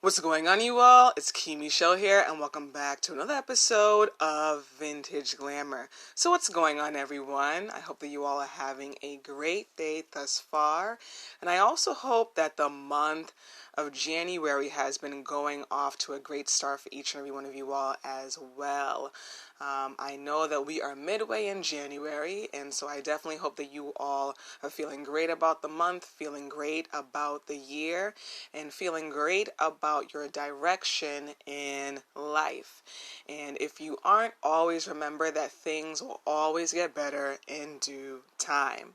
What's going on, you all? It's Key Michel here, and welcome back to another episode of Vintage Glamour. So what's going on, everyone? I hope that you all are having a great day thus far, and I also hope that the month of January has been going off to a great start for each and every one of you all as well. I know that we are midway in January, and so I definitely hope that you all are feeling great about the month, feeling great about the year, and feeling great about your direction in life. And if you aren't, always remember that things will always get better in due time.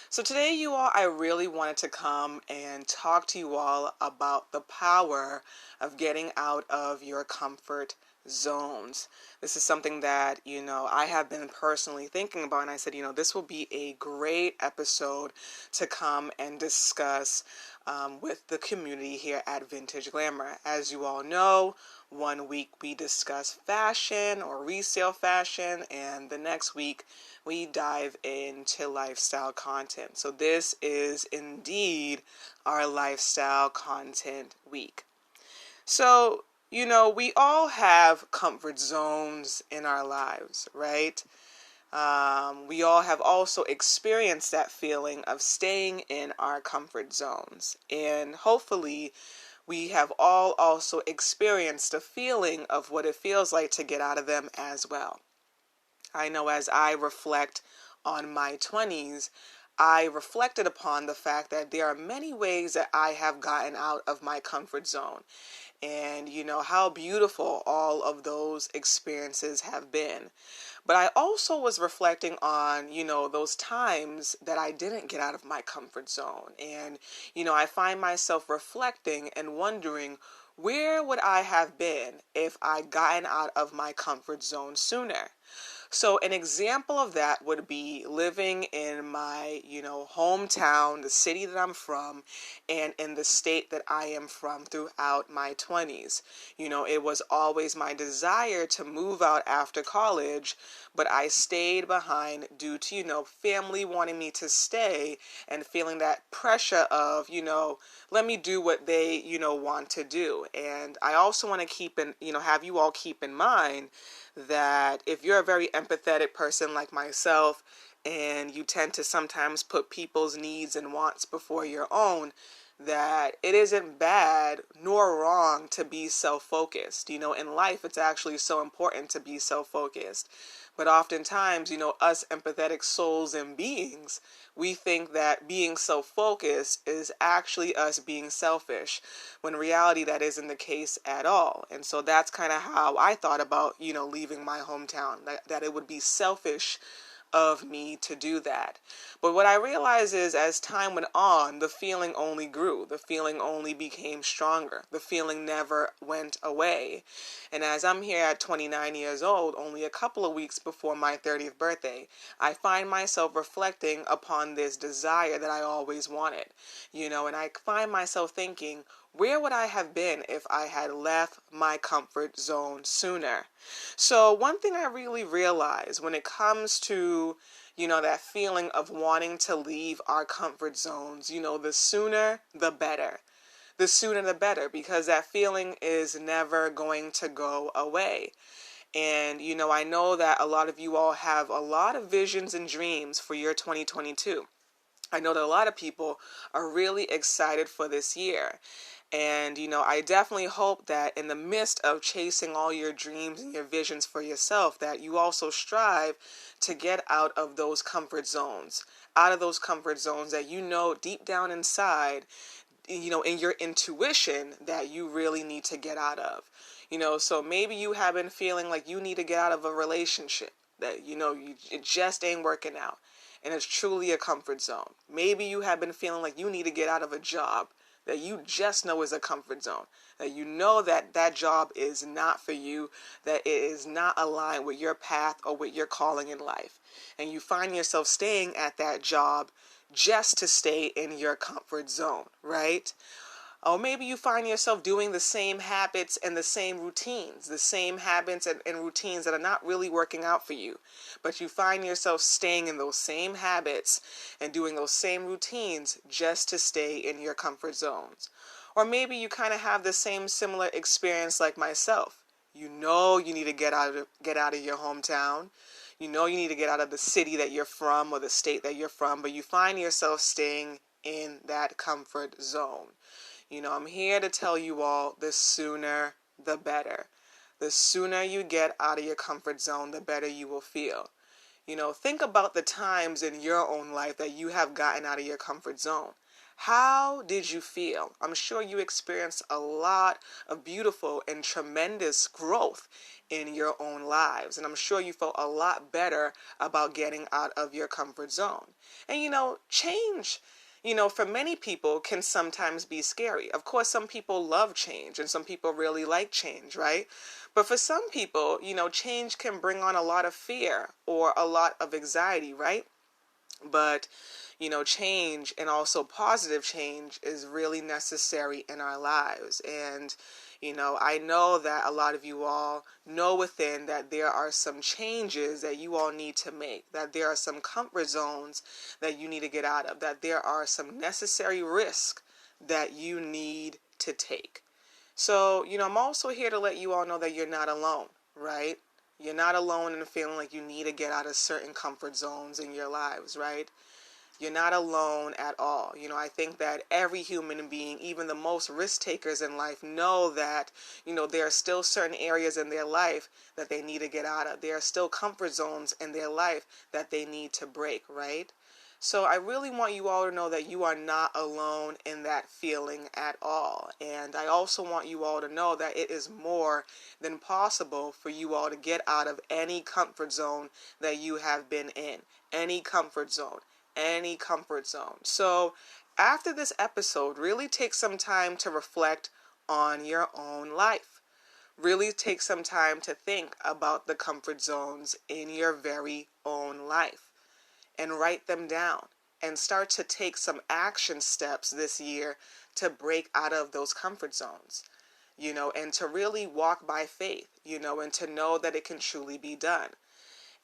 So today, you all, I really wanted to come and talk to you all about the power of getting out of your comfort zones. This is something that, I have been personally thinking about, and I said, this will be a great episode to come and discuss with the community here at Vintage Glamour. As you all know, one week we discuss fashion or resale fashion, and the next week we dive into lifestyle content. So this is indeed our lifestyle content week. So, we all have comfort zones in our lives, right? We all have also experienced that feeling of staying in our comfort zones. And hopefully, we have all also experienced a feeling of what it feels like to get out of them as well. I know as I reflect on my 20s, I reflected upon the fact that there are many ways that I have gotten out of my comfort zone. And how beautiful all of those experiences have been. But I also was reflecting on, those times that I didn't get out of my comfort zone. And, I find myself reflecting and wondering, where would I have been if I'd gotten out of my comfort zone sooner? So an example of that would be living in my, hometown, the city that I'm from, and in the state that I am from throughout my 20s. It was always my desire to move out after college, but I stayed behind due to, family wanting me to stay and feeling that pressure of, let me do what they, want to do. And I also want to have you all keep in mind that if you're a very empathetic person like myself, and you tend to sometimes put people's needs and wants before your own, that it isn't bad nor wrong to be self-focused. In life, it's actually so important to be self-focused. But oftentimes, us empathetic souls and beings, we think that being self-focused is actually us being selfish, when in reality that isn't the case at all. And so that's kind of how I thought about, leaving my hometown, that it would be selfish of me to do that. But what I realized is, as time went on, the feeling only grew. The feeling only became stronger. The feeling never went away. And as I'm here at 29 years old, only a couple of weeks before my 30th birthday, I find myself reflecting upon this desire that I always wanted. And I find myself thinking, where would I have been if I had left my comfort zone sooner? So one thing I really realize when it comes to, that feeling of wanting to leave our comfort zones, the sooner the better. The sooner the better, because that feeling is never going to go away. And, I know that a lot of you all have a lot of visions and dreams for your 2022. I know that a lot of people are really excited for this year. And, I definitely hope that in the midst of chasing all your dreams and your visions for yourself, that you also strive to get out of those comfort zones, that deep down inside, in your intuition, that you really need to get out of. So maybe you have been feeling like you need to get out of a relationship, that, it just ain't working out, and it's truly a comfort zone. Maybe you have been feeling like you need to get out of a job that you just know is a comfort zone, that that job is not for you, that it is not aligned with your path or with your calling in life. And you find yourself staying at that job just to stay in your comfort zone, right? Or maybe you find yourself doing the same habits and the same routines, the same habits and routines that are not really working out for you. But you find yourself staying in those same habits and doing those same routines just to stay in your comfort zones. Or maybe you kind of have the same similar experience like myself. You know you need to get out of your hometown. You know you need to get out of the city that you're from or the state that you're from, but you find yourself staying in that comfort zone. I'm here to tell you all, the sooner the better. The sooner you get out of your comfort zone, the better you will feel. Think about the times in your own life that you have gotten out of your comfort zone. How did you feel? I'm sure you experienced a lot of beautiful and tremendous growth in your own lives. And I'm sure you felt a lot better about getting out of your comfort zone. And change, for many people can sometimes be scary. Of course, some people love change and some people really like change, right? But for some people, change can bring on a lot of fear or a lot of anxiety, right? But, change, and also positive change, is really necessary in our lives. And, I know that a lot of you all know within that there are some changes that you all need to make, that there are some comfort zones that you need to get out of, that there are some necessary risks that you need to take. So, I'm also here to let you all know that you're not alone, right? You're not alone in feeling like you need to get out of certain comfort zones in your lives, right? You're not alone at all. I think that every human being, even the most risk takers in life, know that, there are still certain areas in their life that they need to get out of. There are still comfort zones in their life that they need to break, right? So I really want you all to know that you are not alone in that feeling at all. And I also want you all to know that it is more than possible for you all to get out of any comfort zone that you have been in. Any comfort zone. Any comfort zone. So after this episode, really take some time to reflect on your own life. Really take some time to think about the comfort zones in your very own life and write them down and start to take some action steps this year to break out of those comfort zones, and to really walk by faith, and to know that it can truly be done.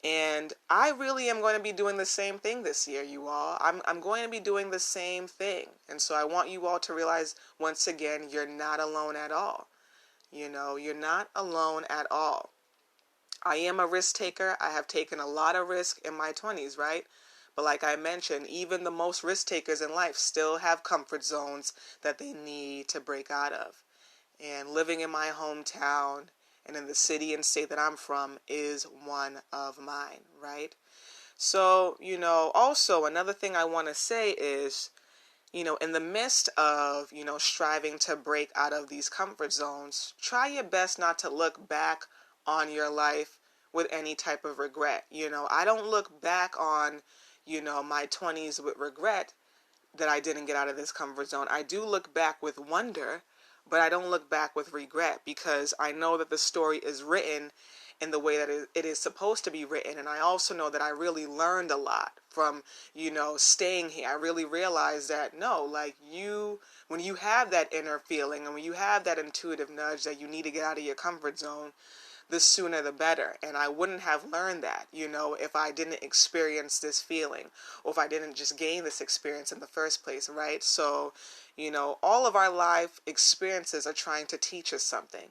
And I really am going to be doing the same thing this year, you all. I'm going to be doing the same thing. And so I want you all to realize, once again, you're not alone at all. You're not alone at all. I am a risk taker. I have taken a lot of risk in my 20s, right? But like I mentioned, even the most risk takers in life still have comfort zones that they need to break out of. And living in my hometown and in the city and state that I'm from is one of mine, right? So, also another thing I want to say is, in the midst of, striving to break out of these comfort zones, try your best not to look back on your life with any type of regret. I don't look back on, my 20s with regret that I didn't get out of this comfort zone. I do look back with wonder, but I don't look back with regret, because I know that the story is written in the way that it is supposed to be written. And I also know that I really learned a lot from, staying here. I really realized that, no, like when you have that inner feeling and when you have that intuitive nudge that you need to get out of your comfort zone, the sooner the better. And I wouldn't have learned that, if I didn't experience this feeling, or if I didn't just gain this experience in the first place, right? So, all of our life experiences are trying to teach us something.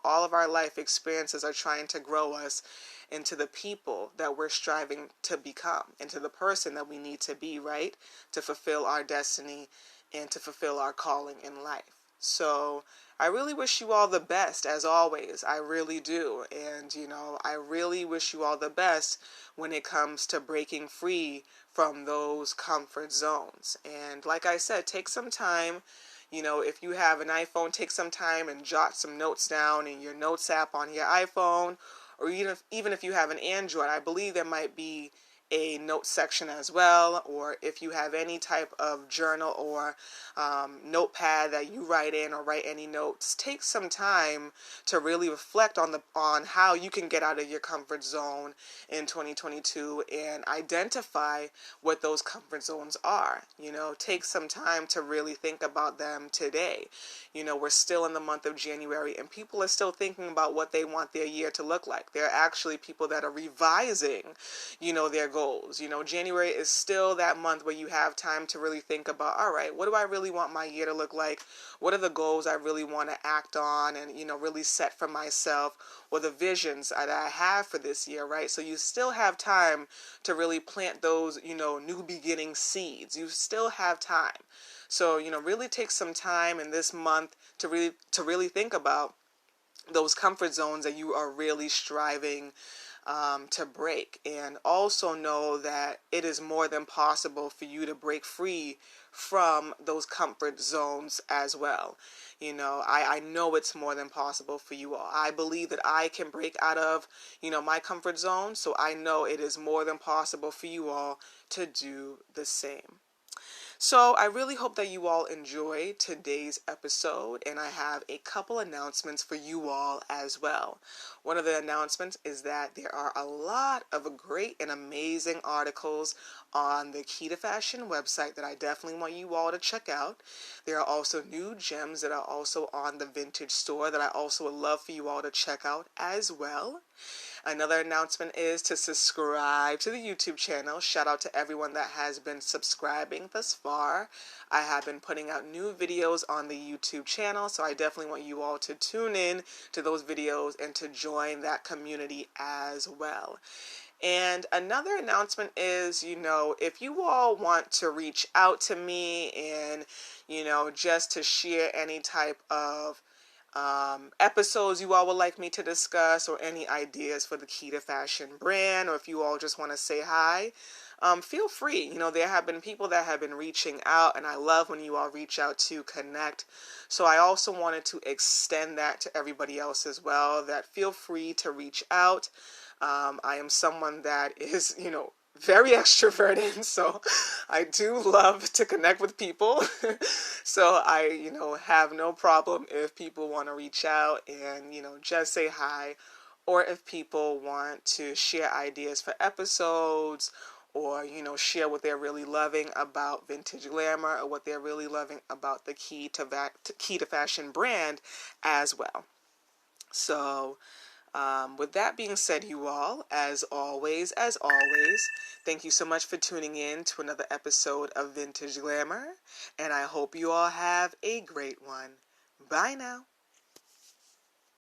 All of our life experiences are trying to grow us into the people that we're striving to become, into the person that we need to be, right? To fulfill our destiny and to fulfill our calling in life. So I really wish you all the best, as always. I really do. And, I really wish you all the best when it comes to breaking free from those comfort zones. And like I said, take some time. If you have an iPhone, take some time and jot some notes down in your notes app on your iPhone. Or even if you have an Android, I believe there might be a note section as well, or if you have any type of journal or notepad that you write in or write any notes, take some time to really reflect on how you can get out of your comfort zone in 2022 and identify what those comfort zones are. Take some time to really think about them today. We're still in the month of January and people are still thinking about what they want their year to look like. There are actually people that are revising, their goals. January is still that month where you have time to really think about, all right, what do I really want my year to look like? What are the goals I really want to act on and, really set for myself, or the visions that I have for this year, right? So you still have time to really plant those, new beginning seeds. You still have time. So, really take some time in this month to really think about those comfort zones that you are really striving to break. And also know that it is more than possible for you to break free from those comfort zones as well. I know it's more than possible for you all. I believe that I can break out of, my comfort zone. So I know it is more than possible for you all to do the same. So I really hope that you all enjoy today's episode, and I have a couple announcements for you all as well. One of the announcements is that there are a lot of great and amazing articles on the Key to Fashion website that I definitely want you all to check out. There are also new gems that are also on the Vintage store that I also would love for you all to check out as well. Another announcement is to subscribe to the YouTube channel. Shout out to everyone that has been subscribing thus far. I have been putting out new videos on the YouTube channel, so I definitely want you all to tune in to those videos and to join that community as well. And another announcement is, if you all want to reach out to me and, just to share any type of episodes you all would like me to discuss, or any ideas for the Key to Fashion brand, or if you all just want to say hi, feel free. There have been people that have been reaching out, and I love when you all reach out to connect. So I also wanted to extend that to everybody else as well, that feel free to reach out. I am someone that is, very extroverted, so I do love to connect with people. So I, have no problem if people want to reach out and, just say hi, or if people want to share ideas for episodes, or, share what they're really loving about Vintage Glamour, or what they're really loving about the Key to Fashion brand as well. So with that being said, you all, as always, thank you so much for tuning in to another episode of Vintage Glamour, and I hope you all have a great one. Bye now.